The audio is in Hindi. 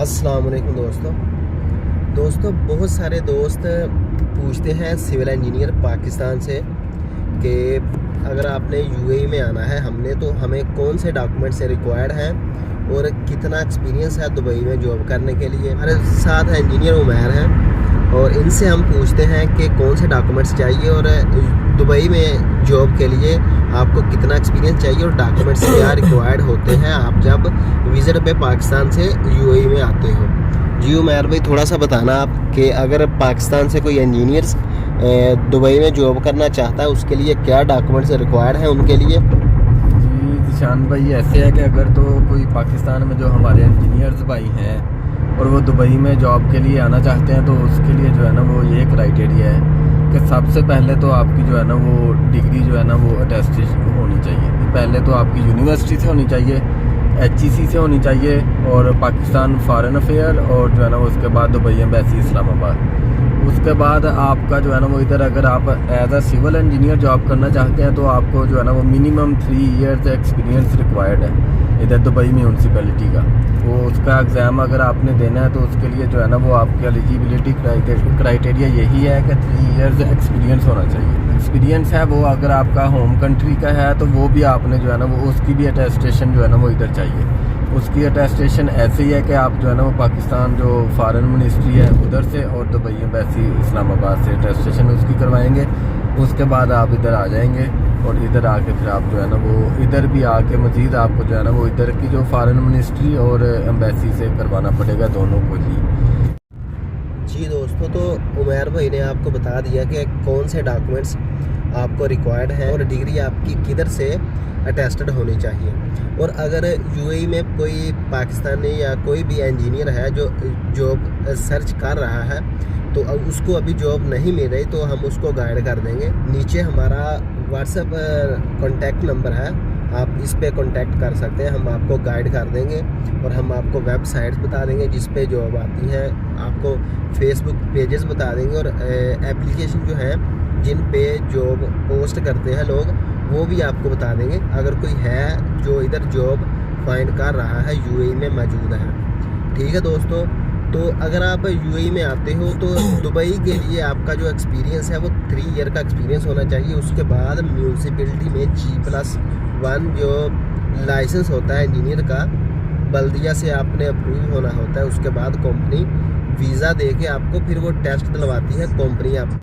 अस्सलाम वालेकुम दोस्तों बहुत सारे दोस्त पूछते हैं सिविल इंजीनियर पाकिस्तान से कि अगर आपने यूएई में आना है तो हमें कौन से डॉक्यूमेंट से रिक्वायर्ड हैं और कितना एक्सपीरियंस है दुबई में जॉब करने के लिए। हमारे साथ इंजीनियर उमैर हैं और इनसे हम पूछते हैं कि कौन से डॉक्यूमेंट्स चाहिए और दुबई में जॉब के लिए आपको कितना एक्सपीरियंस चाहिए और डॉक्यूमेंट्स क्या रिक्वायर्ड होते हैं आप जब विज़िट पे पाकिस्तान से यूएई में आते हो। जी उमैर भाई, थोड़ा सा बताना आप कि अगर पाकिस्तान से कोई इंजीनियर्स दुबई में जॉब करना चाहता है उसके लिए क्या डॉक्यूमेंट्स रिक्वायर्ड हैं उनके लिए। जी जिशान भाई, ऐसे है कि अगर तो कोई पाकिस्तान में जो हमारे इंजीनियर्स भाई हैं और वो दुबई में जॉब के लिए आना चाहते हैं तो उसके लिए जो है ना वो ये क्राइटेरिया है कि सबसे पहले तो आपकी जो है ना वो डिग्री जो है ना वो अटेस्टेड होनी चाहिए। पहले तो आपकी यूनिवर्सिटी से होनी चाहिए, HEC से होनी चाहिए और पाकिस्तान फॉरेन अफेयर और जो है ना उसके बाद दुबई एम्बेसी इस्लामाबाद। उसके बाद आपका जो है ना वो इधर अगर आप as a civil engineer job करना चाहते हैं तो आपको जो है ना वो मिनिमम 3 इयर्स एक्सपीरियंस रिक्वायर्ड है इधर दुबई म्यूनसिपैलिटी का। वो उसका एग्ज़ाम अगर आपने देना है तो उसके लिए जो है ना वो आपकी एलिजिबिलिटी क्राइटेरिया यही है कि 3 इयर्स एक्सपीरियंस होना चाहिए। एक्सपीरियंस है वो अगर आपका होम कंट्री का है तो वो भी आपने जो है ना वो उसकी भी अटेस्टेशन जो है ना वो इधर चाहिए। उसकी अटेस्टेशन ऐसे ही है कि आप जो है ना वो पाकिस्तान जो फॉरेन मिनिस्ट्री है उधर से और दुबई एम्बेसी इस्लामाबाद से अटेस्टेशन उसकी करवाएंगे। उसके बाद आप इधर आ जाएंगे और इधर आके फिर आप जो है ना वो इधर भी आके मज़ीद आपको जो है ना वो इधर की जो फॉरेन मिनिस्ट्री और एम्बेसी से करवाना पड़ेगा दोनों को ही। जी दोस्तों, तो उमैर भाई ने आपको बता दिया कि कौन से डॉक्यूमेंट्स आपको रिक्वायर्ड हैं और डिग्री आपकी किधर से अटेस्टेड होनी चाहिए। और अगर यूएई में कोई पाकिस्तानी या कोई भी इंजीनियर है जो जॉब सर्च कर रहा है तो उसको अभी जॉब नहीं मिल रही तो हम उसको गाइड कर देंगे। नीचे हमारा व्हाट्सएप कॉन्टैक्ट नंबर है, आप इस पे कांटेक्ट कर सकते हैं, हम आपको गाइड कर देंगे और हम आपको वेबसाइट्स बता देंगे जिस पे जॉब आती है, आपको फेसबुक पेजेस बता देंगे और एप्लीकेशन जो है जिन पे जॉब पोस्ट करते हैं लोग वो भी आपको बता देंगे। अगर कोई है जो इधर जॉब फाइंड कर रहा है यूएई में मौजूद है, ठीक है दोस्तों। तो अगर आप यूएई में आते हो तो दुबई के लिए आपका जो एक्सपीरियंस है वो 3 ईयर का एक्सपीरियंस होना चाहिए। उसके बाद म्यूनसिपैलिटी में G+1 जो लाइसेंस होता है इंजीनियर का बल्दिया से आपने अप्रूव होना होता है। उसके बाद कंपनी वीज़ा दे के आपको फिर वो टेस्ट दिलवाती है कंपनी आप